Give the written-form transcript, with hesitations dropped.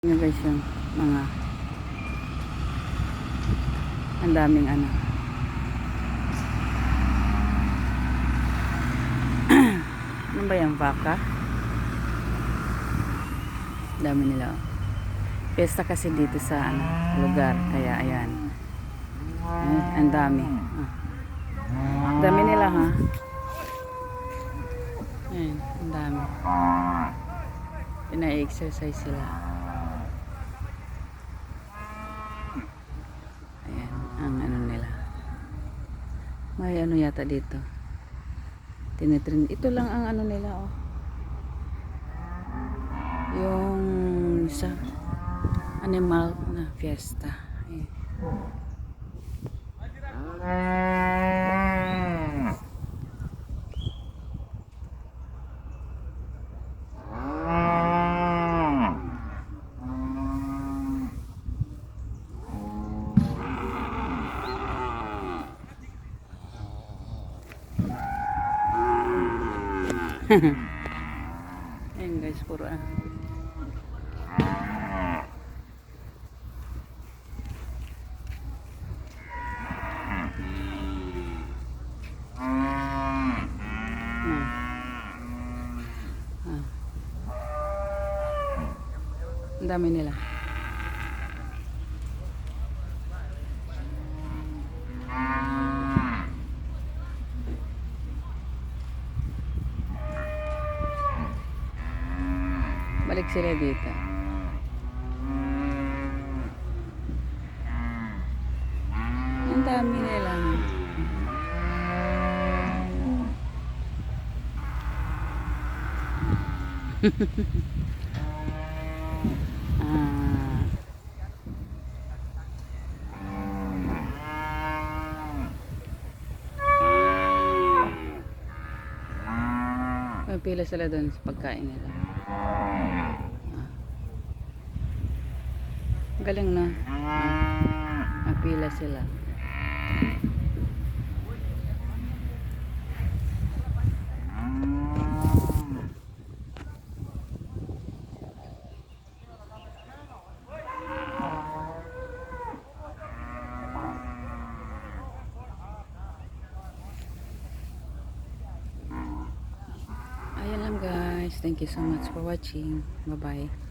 Yun guys yung mga ang daming ano ano ba yung baka? Dami nila. Pesta kasi dito sa ano, lugar kaya ayan. Ang dami. Dami nila ha. Ayan, ang dami. Pina-exercise sila. Ayan, ang ano nila. May ano yata dito. Tinitrin. Ito lang ang ano nila oh. Yung sa animal na fiesta. Ayan. Ayan guys, puro ang dami nila. Balik sila dito. Ang dami nila. May pila sila doon sa pagkain nila. Galing na. May pila sila. Ayan lang guys. Thank you so much for watching. Bye bye.